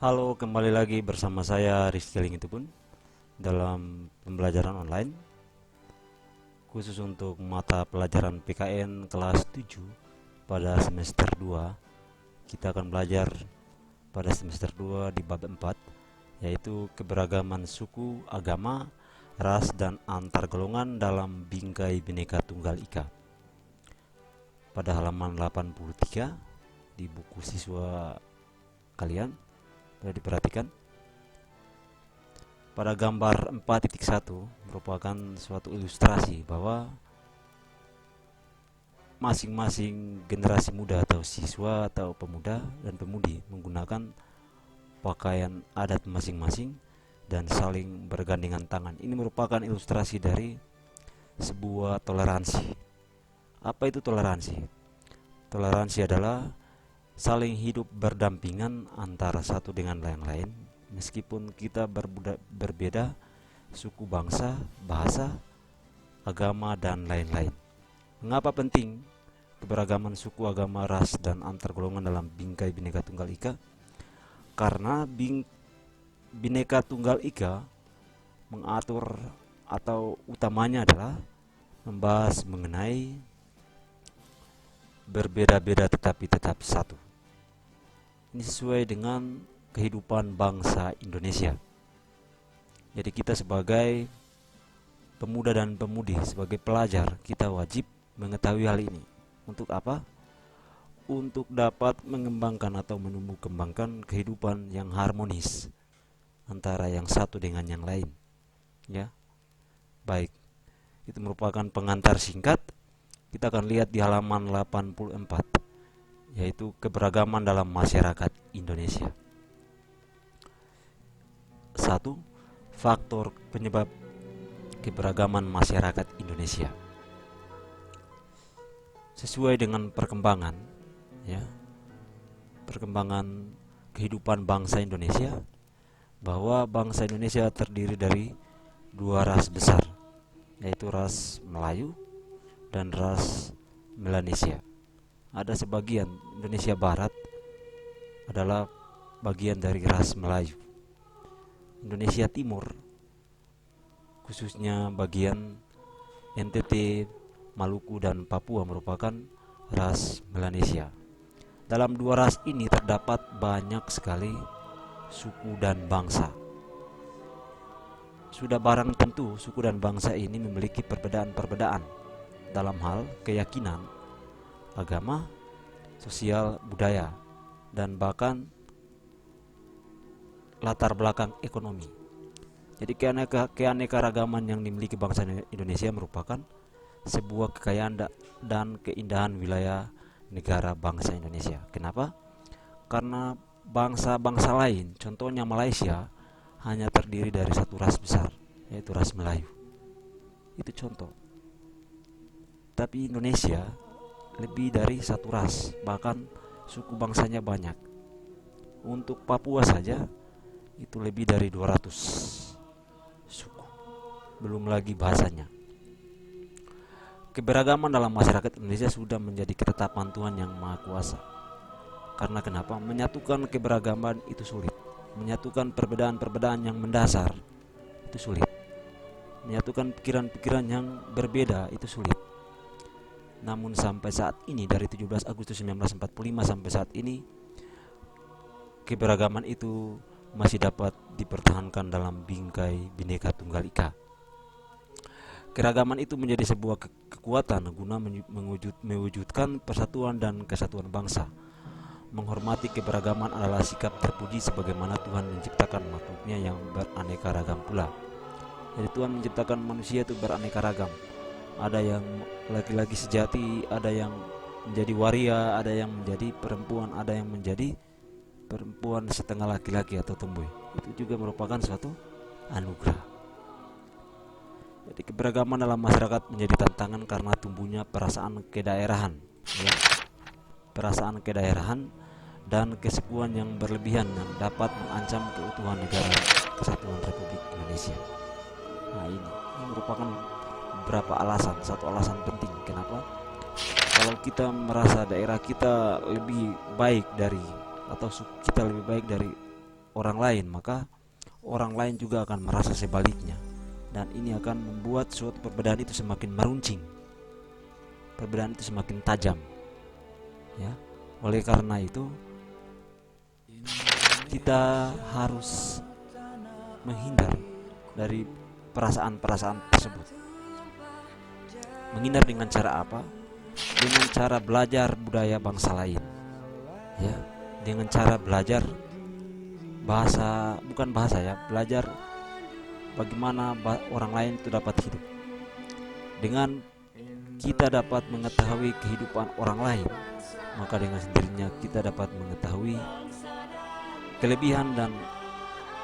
Halo, kembali lagi bersama saya Rizky Lingitupun dalam pembelajaran online khusus untuk mata pelajaran PKN kelas 7 pada semester 2. Kita akan belajar pada semester 2 di bab 4, yaitu keberagaman suku, agama, ras, dan antar golongan dalam bingkai Bhinneka Tunggal Ika. Pada halaman 83 di buku siswa kalian, boleh diperhatikan. Pada gambar 4.1 merupakan suatu ilustrasi bahwa masing-masing generasi muda atau siswa atau pemuda dan pemudi menggunakan pakaian adat masing-masing dan saling bergandengan tangan. Ini merupakan ilustrasi dari sebuah toleransi. Apa itu toleransi? Toleransi adalah saling hidup berdampingan antara satu dengan yang lain, meskipun kita berbeda suku, bangsa, bahasa, agama, dan lain-lain. Mengapa penting keberagaman suku, agama, ras, dan antar golongan dalam bingkai Bhinneka Tunggal Ika? Karena Bhinneka Tunggal Ika mengatur atau utamanya adalah membahas mengenai berbeda-beda tetapi tetap satu. Ini sesuai dengan kehidupan bangsa Indonesia. Jadi kita sebagai pemuda dan pemudi, sebagai pelajar, kita wajib mengetahui hal ini. Untuk apa? Untuk dapat mengembangkan atau menumbuh kembangkan kehidupan yang harmonis antara yang satu dengan yang lain. Ya, baik. Itu merupakan pengantar singkat. Kita akan lihat di halaman 84, yaitu keberagaman dalam masyarakat Indonesia. 1. Faktor penyebab keberagaman masyarakat Indonesia. Sesuai dengan perkembangan, ya, perkembangan kehidupan bangsa Indonesia, bahwa bangsa Indonesia terdiri dari dua ras besar, yaitu ras Melayu dan ras Melanesia. Ada sebagian Indonesia Barat adalah bagian dari ras Melayu. Indonesia Timur, khususnya bagian NTT, Maluku, dan Papua merupakan ras Melanesia. Dalam dua ras ini terdapat banyak sekali suku dan bangsa. Sudah barang tentu suku dan bangsa ini memiliki perbedaan-perbedaan dalam hal keyakinan, agama, sosial, budaya, dan bahkan latar belakang ekonomi. Jadi keanekaragaman yang dimiliki bangsa Indonesia merupakan sebuah kekayaan dan keindahan wilayah negara bangsa Indonesia. Kenapa? Karena bangsa-bangsa lain, contohnya Malaysia, hanya terdiri dari satu ras besar, yaitu ras Melayu. Itu contoh. Tapi Indonesia lebih dari satu ras, bahkan suku bangsanya banyak. Untuk Papua saja itu lebih dari 200 suku, belum lagi bahasanya. Keberagaman dalam masyarakat Indonesia sudah menjadi ketetapan Tuhan yang Maha Kuasa. Karena kenapa? Menyatukan keberagaman itu sulit. Menyatukan perbedaan-perbedaan yang mendasar itu sulit. Menyatukan pikiran-pikiran yang berbeda itu sulit. Namun sampai saat ini, dari 17 Agustus 1945 sampai saat ini, keberagaman itu masih dapat dipertahankan dalam bingkai Bhinneka Tunggal Ika. Keragaman itu menjadi sebuah kekuatan guna mewujudkan persatuan dan kesatuan bangsa. Menghormati keberagaman adalah sikap terpuji sebagaimana Tuhan menciptakan makhluknya yang beraneka ragam pula. Jadi Tuhan menciptakan manusia itu beraneka ragam. Ada yang laki-laki sejati, ada yang menjadi waria, ada yang menjadi perempuan, ada yang menjadi perempuan setengah laki-laki atau tomboy. Itu juga merupakan suatu anugerah. Jadi keberagaman dalam masyarakat menjadi tantangan karena tumbuhnya perasaan kedaerahan, ya. Perasaan kedaerahan dan kesukuan yang berlebihan yang dapat mengancam keutuhan negara Kesatuan Republik Indonesia. Nah, ini merupakan beberapa alasan. Satu alasan penting kenapa kalau kita merasa daerah kita lebih baik dari, atau suku kita lebih baik dari orang lain, maka orang lain juga akan merasa sebaliknya, dan ini akan membuat suatu perbedaan itu semakin meruncing, perbedaan itu semakin tajam, ya. Oleh karena itu kita harus menghindar dari perasaan-perasaan tersebut. Menghindar dengan cara apa? Dengan cara belajar budaya bangsa lain, ya. Dengan cara belajar bahasa, bukan bahasa ya, belajar bagaimana orang lain itu dapat hidup. Dengan kita dapat mengetahui kehidupan orang lain, maka dengan sendirinya kita dapat mengetahui kelebihan dan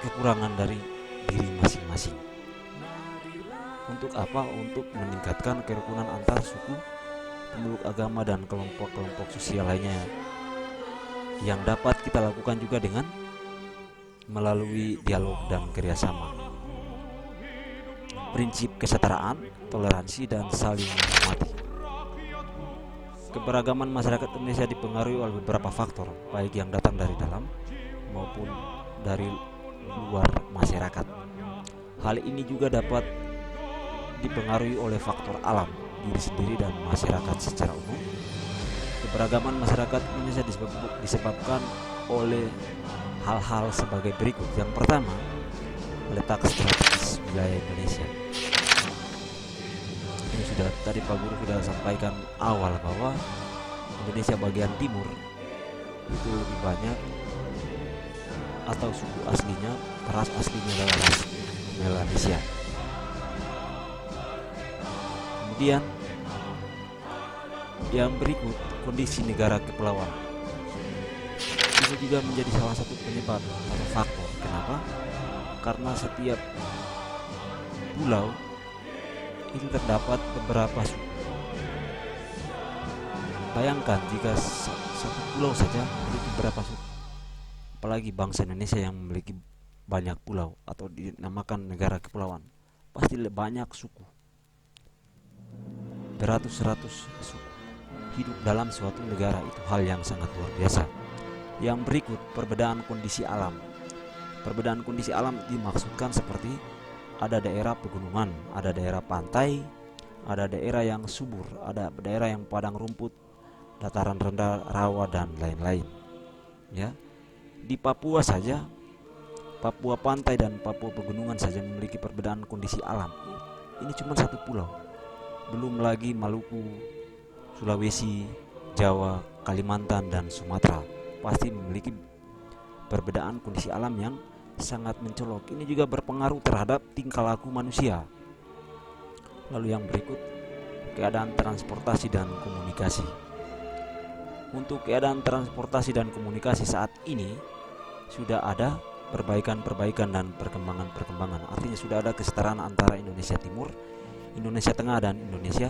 kekurangan dari diri masing-masing. Untuk apa? Untuk meningkatkan kerukunan antar suku, pemeluk agama, dan kelompok-kelompok sosial lainnya, yang dapat kita lakukan juga dengan melalui dialog dan kerjasama. Prinsip kesetaraan, toleransi, dan saling menghormati. Keberagaman masyarakat Indonesia dipengaruhi oleh beberapa faktor, baik yang datang dari dalam maupun dari luar masyarakat. Hal ini juga dapat dipengaruhi oleh faktor alam, diri sendiri, dan masyarakat secara umum. Keberagaman masyarakat Indonesia disebabkan oleh hal-hal sebagai berikut. Yang pertama, letak strategis wilayah Indonesia. Ini sudah tadi Pak Guru sudah sampaikan awal bahwa Indonesia bagian timur itu lebih banyak, atau suku aslinya, ras aslinya adalah ras Melanesia. Kemudian yang berikut, kondisi negara kepulauan. Ini juga menjadi salah satu penyebab atau faktor. Kenapa? Karena setiap pulau itu terdapat beberapa suku. Bayangkan jika satu pulau saja memiliki beberapa suku, apalagi bangsa Indonesia yang memiliki banyak pulau atau dinamakan negara kepulauan, pasti banyak suku, beratus-ratus suku hidup dalam suatu negara. Itu hal yang sangat luar biasa. Yang berikut, perbedaan kondisi alam. Perbedaan kondisi alam dimaksudkan seperti ada daerah pegunungan, ada daerah pantai, ada daerah yang subur, ada daerah yang padang rumput, dataran rendah, rawa, dan lain-lain. Ya, di Papua saja, Papua pantai dan Papua pegunungan saja memiliki perbedaan kondisi alam. Ini cuma satu pulau. Belum lagi Maluku, Sulawesi, Jawa, Kalimantan, dan Sumatera pasti memiliki perbedaan kondisi alam yang sangat mencolok. Ini juga berpengaruh terhadap tingkah laku manusia. Lalu yang berikut, keadaan transportasi dan komunikasi. Untuk keadaan transportasi dan komunikasi saat ini sudah ada perbaikan-perbaikan dan perkembangan-perkembangan. Artinya sudah ada kesetaraan antara Indonesia Timur, Indonesia Tengah, dan Indonesia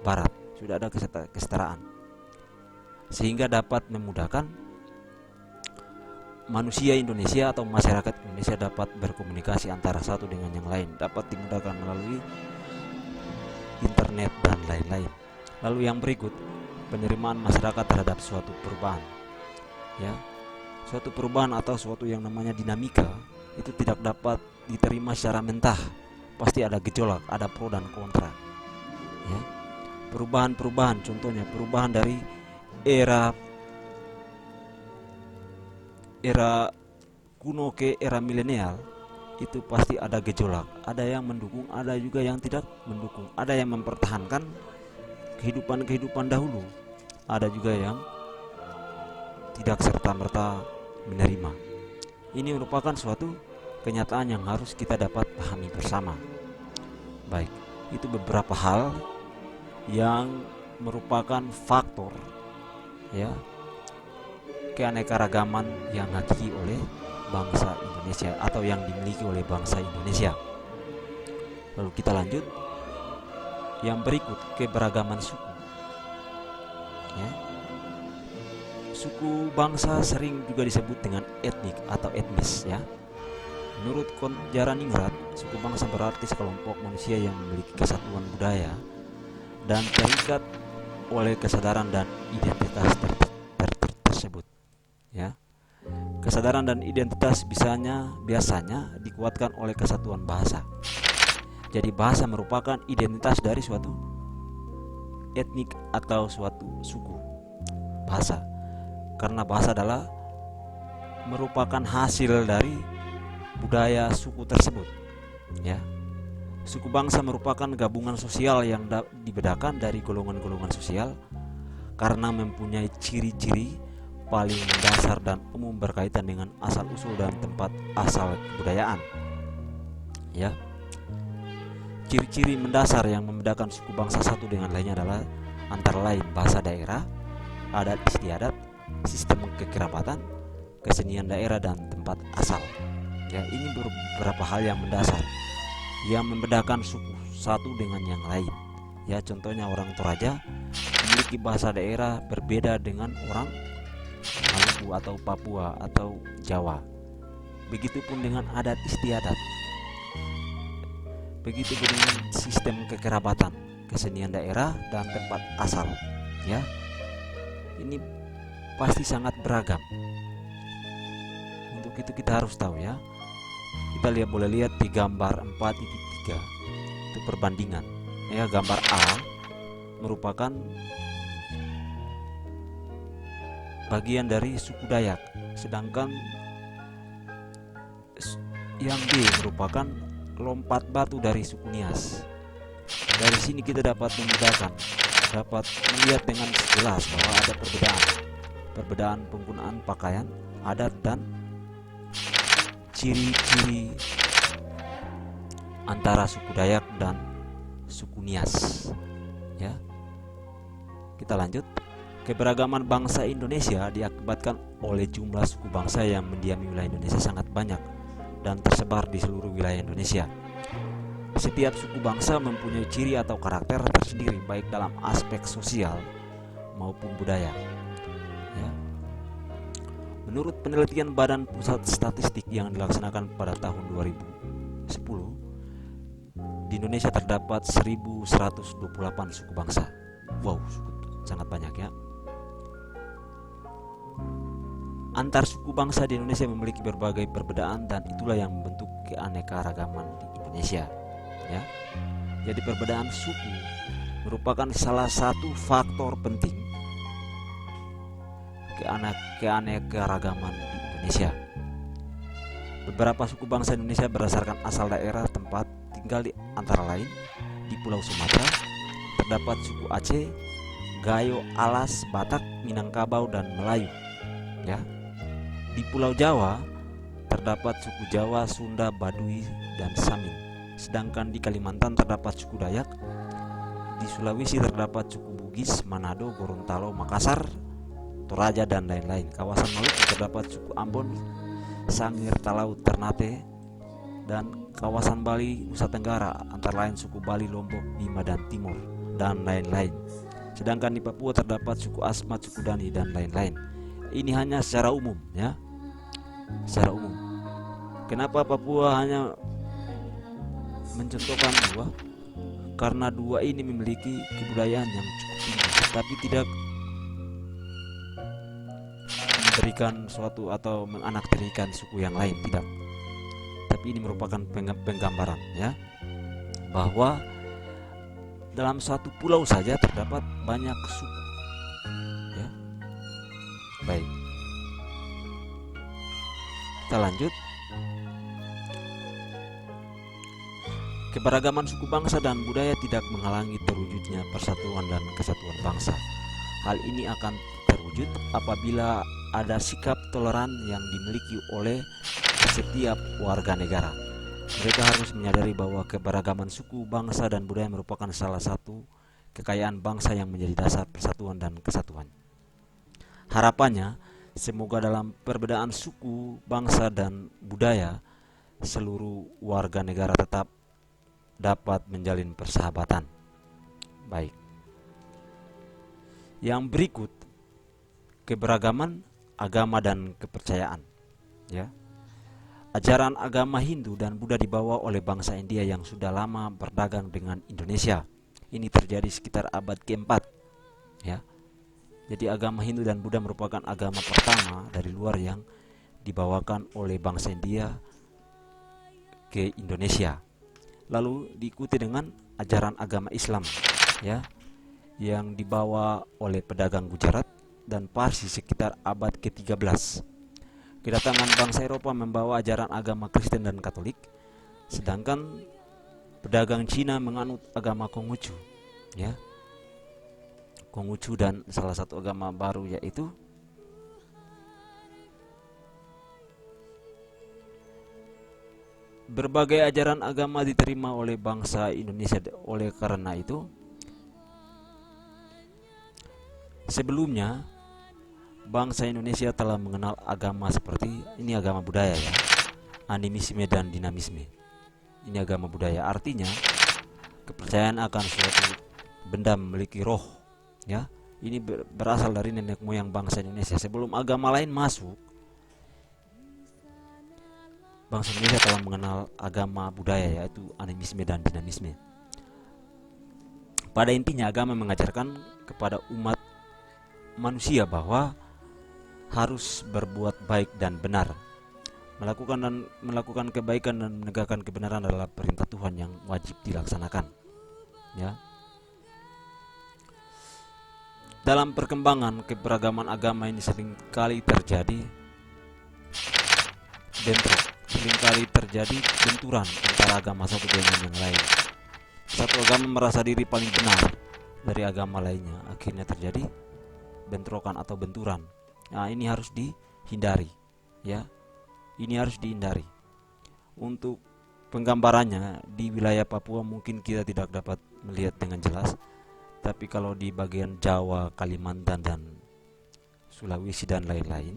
Barat. Sudah ada kesetaraan, sehingga dapat memudahkan manusia Indonesia atau masyarakat Indonesia dapat berkomunikasi antara satu dengan yang lain, dapat dimudahkan melalui internet dan lain-lain. Lalu yang berikut, penerimaan masyarakat terhadap suatu perubahan. Ya, suatu perubahan atau suatu yang namanya dinamika itu tidak dapat diterima secara mentah. Pasti ada gejolak, ada pro dan kontra. Ya. Perubahan-perubahan, contohnya perubahan dari era kuno ke era milenial, itu pasti ada gejolak. Ada yang mendukung, ada juga yang tidak mendukung. Ada yang mempertahankan kehidupan dahulu, ada juga yang tidak serta-merta menerima. Ini merupakan suatu kenyataan yang harus kita dapat pahami bersama. Baik, itu beberapa hal yang merupakan faktor, ya, keanekaragaman yang hakiki oleh bangsa Indonesia atau yang dimiliki oleh bangsa Indonesia. Lalu kita lanjut. Yang berikut, keberagaman suku. Ya. Suku bangsa sering juga disebut dengan etnik atau etnis, ya. Menurut Jaraningrat, suku bangsa berarti sekelompok manusia yang memiliki kesatuan budaya dan terikat oleh kesadaran dan identitas tersebut, ya. Kesadaran dan identitas biasanya dikuatkan oleh kesatuan bahasa. Jadi bahasa merupakan identitas dari suatu etnik atau suatu suku. Bahasa, karena bahasa adalah merupakan hasil dari budaya suku tersebut, ya. Suku bangsa merupakan gabungan sosial yang dibedakan dari golongan-golongan sosial karena mempunyai ciri-ciri paling mendasar dan umum berkaitan dengan asal-usul dan tempat asal kebudayaan. Ya. Ciri-ciri mendasar yang membedakan suku bangsa satu dengan lainnya adalah antara lain bahasa daerah, adat istiadat, sistem kekerabatan, kesenian daerah dan tempat asal. Ya, ini beberapa hal yang mendasar yang membedakan suku satu dengan yang lain. Ya, contohnya orang Toraja memiliki bahasa daerah berbeda dengan orang Maluku atau Papua atau Jawa. Begitupun dengan adat istiadat. Begitupun dengan sistem kekerabatan, kesenian daerah dan tempat asal. Ya, ini pasti sangat beragam. Untuk itu kita harus tahu, ya. Kita boleh lihat di gambar 4.3 itu perbandingan. Ya, gambar A merupakan bagian dari suku Dayak, sedangkan yang B merupakan lompat batu dari suku Nias. Dari sini kita dapat membedakan, dapat melihat dengan jelas bahwa ada perbedaan penggunaan pakaian, adat dan ciri-ciri antara suku Dayak dan suku Nias. Ya, kita lanjut. Keberagaman bangsa Indonesia diakibatkan oleh jumlah suku bangsa yang mendiami wilayah Indonesia sangat banyak dan tersebar di seluruh wilayah Indonesia. Setiap suku bangsa mempunyai ciri atau karakter tersendiri baik dalam aspek sosial maupun budaya. Ya. Menurut penelitian Badan Pusat Statistik yang dilaksanakan pada tahun 2010, di Indonesia terdapat 1128 suku bangsa. Wow, sangat banyak, ya. Antar suku bangsa di Indonesia memiliki berbagai perbedaan dan itulah yang membentuk keanekaragaman di Indonesia. Ya. Jadi perbedaan suku merupakan salah satu faktor penting keanekaragaman di Indonesia. Beberapa suku bangsa Indonesia berdasarkan asal daerah tempat tinggal di antara lain di Pulau Sumatera terdapat suku Aceh, Gayo, Alas, Batak, Minangkabau dan Melayu. Ya. Di Pulau Jawa terdapat suku Jawa, Sunda, Baduy dan Samin. Sedangkan di Kalimantan terdapat suku Dayak. Di Sulawesi terdapat suku Bugis, Manado, Gorontalo, Makassar, Toraja dan lain-lain. Kawasan Maluku terdapat suku Ambon, Sangir, Talaut, Ternate, dan kawasan Bali, Nusa Tenggara antara lain suku Bali, Lombok, Bima dan Timur dan lain-lain. Sedangkan di Papua terdapat suku Asmat, suku Dani dan lain-lain. Ini hanya secara umum, ya. Secara umum. Kenapa Papua hanya mencontohkan dua? Karena dua ini memiliki kebudayaan yang cukup tinggi, tapi tidak memberikan suatu atau menganaktirikan suku yang lain, tidak. Tapi ini merupakan penggambaran, ya, bahwa dalam suatu pulau saja terdapat banyak suku. Ya. Baik. Kita lanjut. Keberagaman suku bangsa dan budaya tidak menghalangi terwujudnya persatuan dan kesatuan bangsa. Hal ini akan terwujud apabila ada sikap toleran yang dimiliki oleh setiap warga negara. Mereka harus menyadari bahwa keberagaman suku, bangsa, dan budaya merupakan salah satu kekayaan bangsa yang menjadi dasar persatuan dan kesatuan. Harapannya, semoga dalam perbedaan suku, bangsa, dan budaya, seluruh warga negara tetap dapat menjalin persahabatan. Baik. Yang berikut, keberagaman agama dan kepercayaan. Ya. Ajaran agama Hindu dan Buddha dibawa oleh bangsa India yang sudah lama berdagang dengan Indonesia. Ini terjadi sekitar abad ke-4. Ya. Jadi agama Hindu dan Buddha merupakan agama pertama dari luar yang dibawakan oleh bangsa India ke Indonesia, lalu diikuti dengan ajaran agama Islam, ya, yang dibawa oleh pedagang Gujarat dan Parsi sekitar abad ke-13. Kedatangan bangsa Eropa membawa ajaran agama Kristen dan Katolik, sedangkan pedagang Cina menganut agama Konghucu, ya. Konghucu dan salah satu agama baru yaitu berbagai ajaran agama diterima oleh bangsa Indonesia. Oleh karena itu, sebelumnya bangsa Indonesia telah mengenal agama seperti ini, agama budaya, ya, animisme dan dinamisme. Ini agama budaya, artinya kepercayaan akan suatu benda memiliki roh, ya. Ini berasal dari nenek moyang bangsa Indonesia. Sebelum agama lain masuk, bangsa Indonesia telah mengenal agama budaya, yaitu animisme dan dinamisme. Pada intinya agama mengajarkan kepada umat manusia bahwa harus berbuat baik dan benar. Melakukan kebaikan dan menegakkan kebenaran adalah perintah Tuhan yang wajib dilaksanakan, ya. Dalam perkembangan keberagaman agama ini seringkali terjadi bentrok, seringkali terjadi benturan antara agama satu dengan yang lain. Satu agama merasa diri paling benar dari agama lainnya, akhirnya terjadi bentrokan atau benturan. Nah, ini harus dihindari, ya. Ini harus dihindari. Untuk penggambarannya, di wilayah Papua mungkin kita tidak dapat melihat dengan jelas, tapi kalau di bagian Jawa, Kalimantan dan Sulawesi dan lain-lain,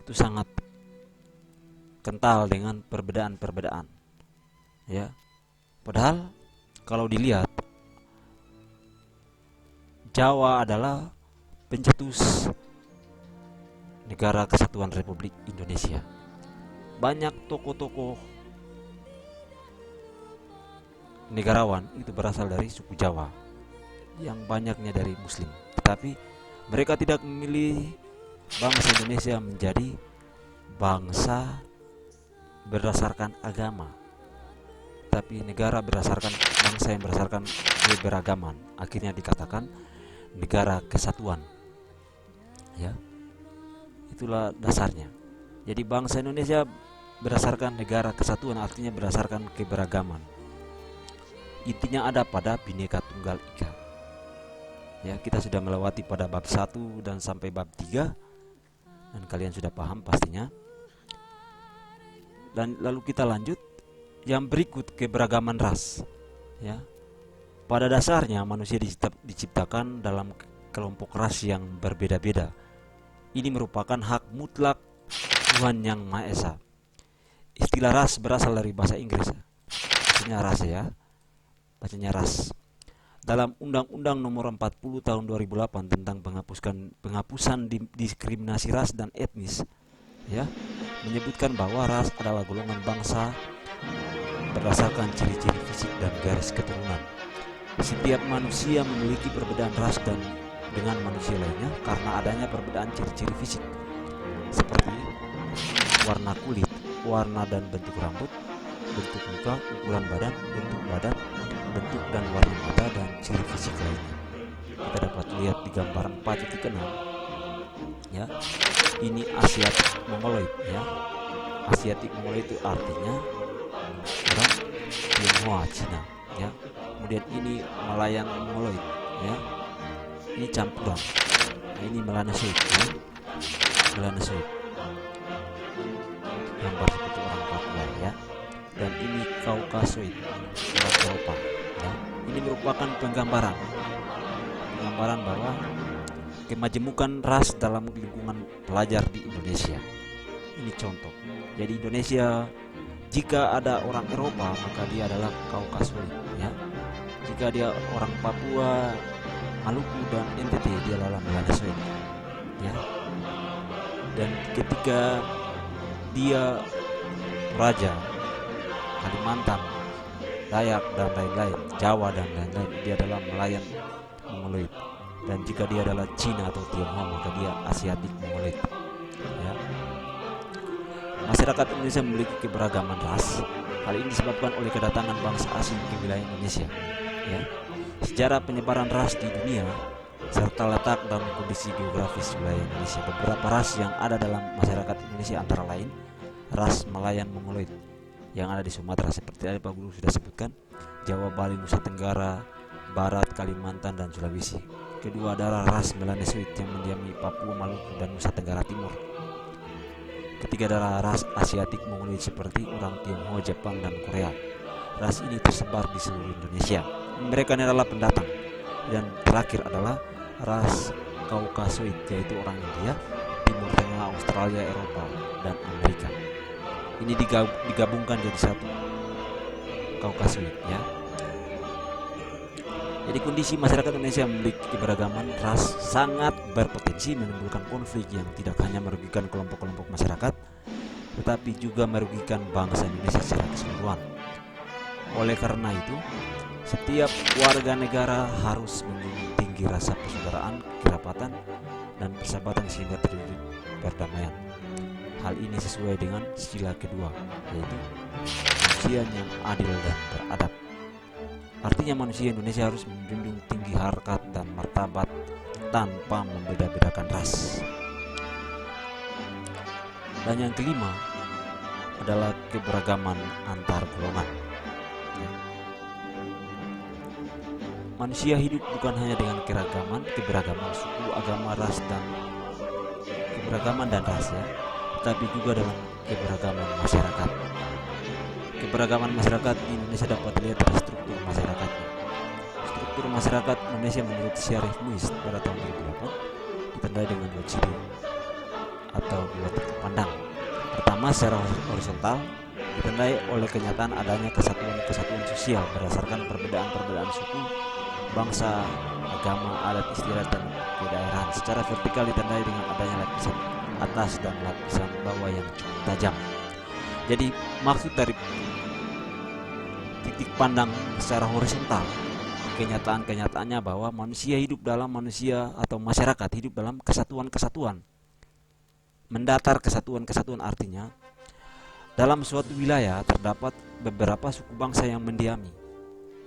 itu sangat kental dengan perbedaan-perbedaan, ya. Padahal kalau dilihat, Jawa adalah pencetus Negara Kesatuan Republik Indonesia. Banyak tokoh-tokoh negarawan itu berasal dari suku Jawa, yang banyaknya dari Muslim. Tetapi mereka tidak memilih bangsa Indonesia menjadi bangsa berdasarkan agama, tapi negara berdasarkan bangsa yang berdasarkan keberagaman. Akhirnya dikatakan negara kesatuan, ya. Itulah dasarnya. Jadi bangsa Indonesia berdasarkan negara kesatuan, artinya berdasarkan keberagaman. Intinya ada pada Bhinneka Tunggal Ika. Ya, kita sudah melewati pada bab 1 dan sampai bab 3, dan kalian sudah paham pastinya. Dan lalu kita lanjut yang berikut, keberagaman ras, ya. Pada dasarnya manusia diciptakan dalam kelompok ras yang berbeda-beda. Ini merupakan hak mutlak Tuhan Yang Maha Esa. Istilah ras berasal dari bahasa Inggris, bacanya ras, ya, bacanya ras. Dalam Undang-Undang Nomor 40 Tahun 2008 tentang penghapusan diskriminasi ras dan etnis, ya, menyebutkan bahwa ras adalah golongan bangsa berdasarkan ciri-ciri fisik dan garis keturunan. Setiap manusia memiliki perbedaan ras dan dengan manusia lainnya karena adanya perbedaan ciri-ciri fisik, seperti warna kulit, warna dan bentuk rambut, bentuk muka, ukuran badan, bentuk dan warna mata, dan ciri fisik lainnya. Kita dapat lihat di gambaran 4.6, ya. Ini Asiatik Mongoloid, ya. Asiatik Mongoloid itu artinya orang Tionghoa Cina, ya. Kemudian ini Malayan Mongoloid, ya. Ini campuran. Nah, ini Melanosoid, ya. Melanosoid, gambar seperti orang Papua, ya. Dan ini Kaukasoid, orang Eropa, ya. Ini merupakan penggambaran bahwa kemajemukan ras dalam lingkungan pelajar di Indonesia. Ini contoh. Jadi Indonesia, jika ada orang Eropa maka dia adalah Kaukasoid, ya. Jika dia orang Papua, Maluku dan NTT, dia adalah Melanosoid, ya. Dan ketika dia Raja, Kalimantan, Dayak dan lain-lain, Jawa dan lain-lain, dia adalah Malayan Mongoloid. Dan jika dia adalah Cina atau Tionghoa maka dia Asiatik Mongoloid, ya. masyarakat Indonesia memiliki keberagaman ras. Hal ini disebabkan oleh kedatangan bangsa asing ke wilayah Indonesia. Ya. Sejarah penyebaran ras di dunia serta letak dan kondisi geografis wilayah Indonesia. Beberapa ras yang ada dalam masyarakat Indonesia antara lain ras Malayan Mongoloid yang ada di Sumatera seperti tadi Pak Guru sudah sebutkan, Jawa, Bali, Nusa Tenggara Barat, Kalimantan dan Sulawesi. Kedua adalah ras Melanesoid yang mendiami Papua, Maluku dan Nusa Tenggara Timur. Ketiga adalah ras Asiatik Mongoloid seperti orang Tionghoa, Jepang dan Korea. Ras ini tersebar di seluruh Indonesia. Mereka adalah pendatang. Dan terakhir adalah ras Kaukasoid, yaitu orang India, Timur Tengah, Australia, Eropa, dan Amerika. Ini digabungkan jadi satu, Kaukasoid, ya. Jadi kondisi masyarakat Indonesia memiliki keberagaman ras sangat berpotensi menimbulkan konflik yang tidak hanya merugikan kelompok-kelompok masyarakat, tetapi juga merugikan bangsa Indonesia secara keseluruhan. Oleh karena itu, setiap warga negara harus menjunjung tinggi rasa persaudaraan, kerapatan, dan persahabatan sehingga terwujud perdamaian. Hal ini sesuai dengan sila kedua, yaitu manusia yang adil dan beradab. Artinya manusia Indonesia harus menjunjung tinggi harkat dan martabat tanpa membeda-bedakan ras. Dan yang kelima adalah keberagaman antar golongan. Manusia hidup bukan hanya dengan keberagaman suku, agama, ras dan keberagaman dan ras, ya, tetapi juga dalam keberagaman masyarakat. Keberagaman masyarakat di Indonesia dapat dilihat dari struktur masyarakatnya. Struktur masyarakat Indonesia menurut Syarif Muiz pada tahun 2008 ditandai dengan dua ciri atau dua titik pandang. Pertama, secara horizontal ditandai oleh kenyataan adanya kesatuan sosial berdasarkan perbedaan suku, bangsa, agama, adat istiadat dan kedaerahan. Secara vertikal ditandai dengan adanya lapisan atas dan lapisan bawah yang cukup tajam. Jadi maksud dari titik pandang secara horizontal, kenyataannya bahwa manusia atau masyarakat hidup dalam kesatuan. Mendatar kesatuan artinya dalam suatu wilayah terdapat beberapa suku bangsa yang mendiami,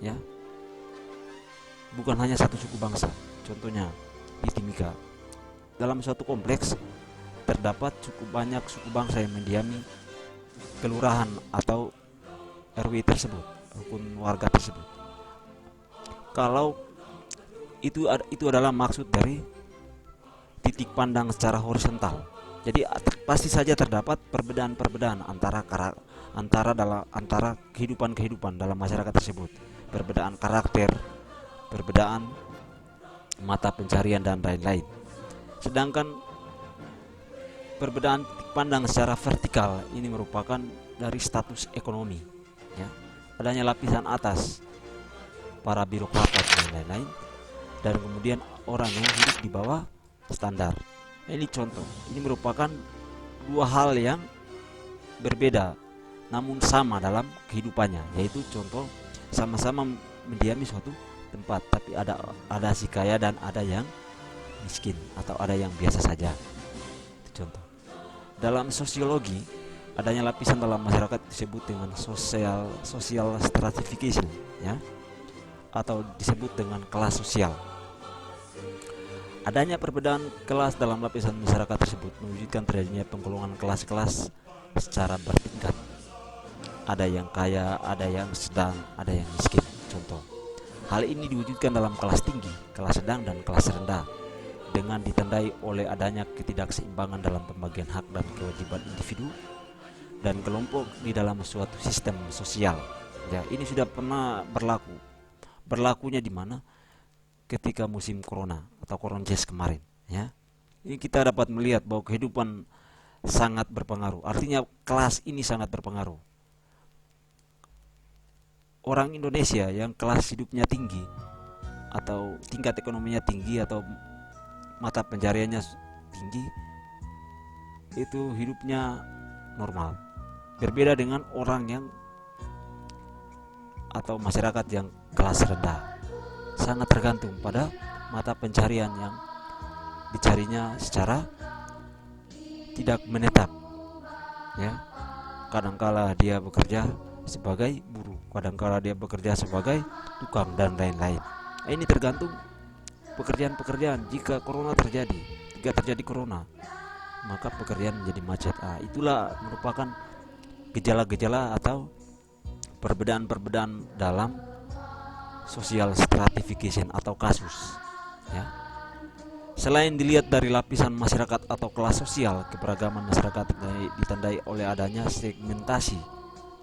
ya. Bukan hanya satu suku bangsa. Contohnya di Timika, dalam suatu kompleks terdapat cukup banyak suku bangsa yang mendiami kelurahan atau RW tersebut, rukun warga tersebut. Kalau itu adalah maksud dari titik pandang secara horizontal. Jadi pasti saja terdapat perbedaan antara kehidupan dalam masyarakat tersebut. Perbedaan karakter, perbedaan mata pencarian dan lain-lain. Sedangkan perbedaan titik pandang secara vertikal ini merupakan dari status ekonomi, ya. Adanya lapisan atas para birokrat dan lain-lain, dan kemudian orang yang hidup di bawah standar. Ini contoh. Ini merupakan dua hal yang berbeda namun sama dalam kehidupannya, yaitu contoh sama-sama mendiami suatu tempat, tapi ada si kaya dan ada yang miskin atau ada yang biasa saja. Itu contoh. Dalam sosiologi, adanya lapisan dalam masyarakat disebut dengan social stratification, ya, atau disebut dengan kelas sosial. Adanya perbedaan kelas dalam lapisan masyarakat tersebut mewujudkan terjadinya penggolongan kelas-kelas secara bertingkat. Ada yang kaya, ada yang sedang, ada yang miskin. Contoh, hal ini diwujudkan dalam kelas tinggi, kelas sedang, dan kelas rendah dengan ditandai oleh adanya ketidakseimbangan dalam pembagian hak dan kewajiban individu dan kelompok di dalam suatu sistem sosial. Ya, ini sudah pernah berlakunya di mana? Ketika musim corona atau Coronces kemarin, ya. Ini kita dapat melihat bahwa kehidupan sangat berpengaruh. Artinya kelas ini sangat berpengaruh. Orang Indonesia yang kelas hidupnya tinggi atau tingkat ekonominya tinggi atau mata pencariannya tinggi, itu hidupnya normal. Berbeda dengan orang yang atau masyarakat yang kelas rendah. Sangat tergantung pada mata pencarian yang dicarinya secara tidak menetap, ya. kadangkala dia bekerja sebagai buruh, kadangkala dia bekerja sebagai tukang dan lain-lain. Ini tergantung pekerjaan-pekerjaan. Jika terjadi corona, maka pekerjaan menjadi macet. Itulah merupakan gejala-gejala atau perbedaan-perbedaan dalam social stratification atau kasus, ya. Selain dilihat dari lapisan masyarakat atau kelas sosial, keberagaman masyarakat ditandai oleh adanya segmentasi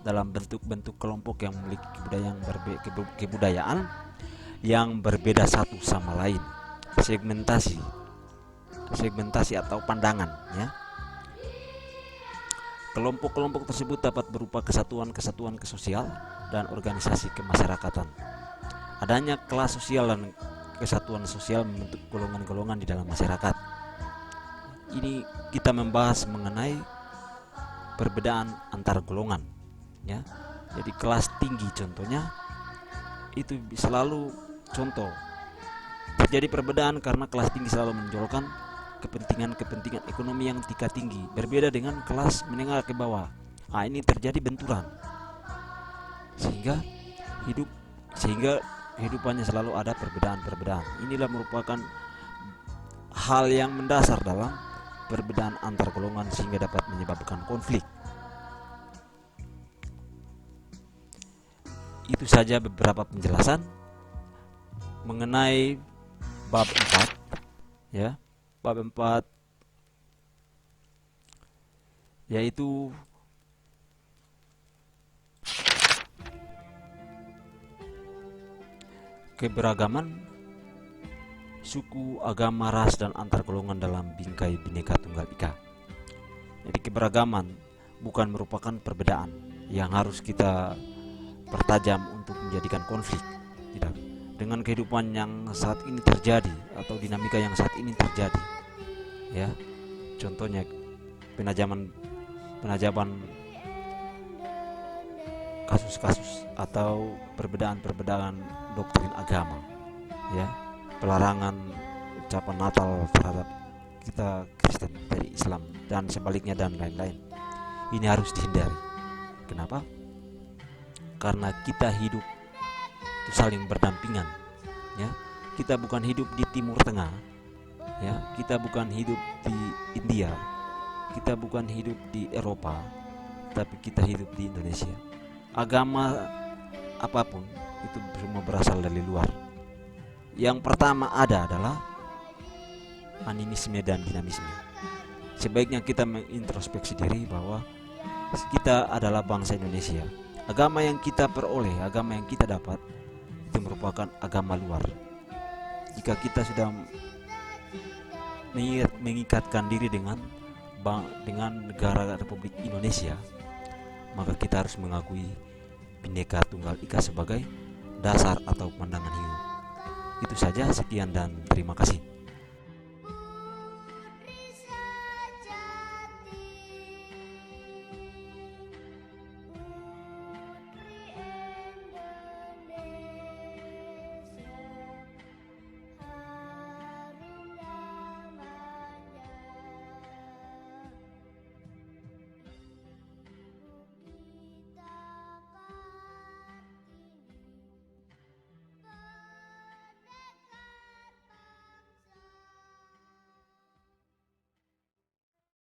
dalam bentuk-bentuk kelompok yang memiliki kebudayaan yang berbeda satu sama lain. Segmentasi atau pandangan, ya. Kelompok-kelompok tersebut dapat berupa kesatuan-kesatuan sosial dan organisasi kemasyarakatan. Adanya kelas sosial dan kesatuan sosial membentuk golongan-golongan di dalam masyarakat. Ini kita membahas mengenai perbedaan antar golongan, ya. Jadi kelas tinggi contohnya itu selalu contoh terjadi perbedaan karena kelas tinggi selalu menonjolkan kepentingan ekonomi yang tingkat tinggi, berbeda dengan kelas menengah ke bawah. Ini terjadi benturan sehingga kehidupannya selalu ada perbedaan. Inilah merupakan hal yang mendasar dalam perbedaan antar golongan sehingga dapat menyebabkan konflik. Itu saja beberapa penjelasan mengenai bab 4, ya. Bab 4 yaitu keberagaman suku, agama, ras, dan antar golongan dalam bingkai Bhinneka Tunggal Ika. Jadi keberagaman bukan merupakan perbedaan yang harus kita pertajam untuk menjadikan konflik. Tidak. Dengan kehidupan yang saat ini terjadi atau dinamika yang saat ini terjadi, ya. Contohnya penajaman kasus-kasus atau perbedaan doktrin agama, ya, pelarangan ucapan Natal terhadap kita Kristen dari Islam dan sebaliknya dan lain-lain. Ini harus dihindari. Kenapa? Karena kita hidup itu saling berdampingan, ya. Kita bukan hidup di Timur Tengah, ya. Kita bukan hidup di India, kita bukan hidup di Eropa, tapi kita hidup di Indonesia. Agama apapun itu semua berasal dari luar. Yang pertama ada adalah animisme dan dinamisme. Sebaiknya kita mengintrospeksi diri bahwa kita adalah bangsa Indonesia. Agama yang kita peroleh, agama yang kita dapat itu merupakan agama luar. Jika kita sudah mengikatkan diri dengan negara Republik Indonesia, maka kita harus mengakui Bhinneka Tunggal Ika sebagai dasar atau pandangan hidup. Itu saja, sekian dan terima kasih.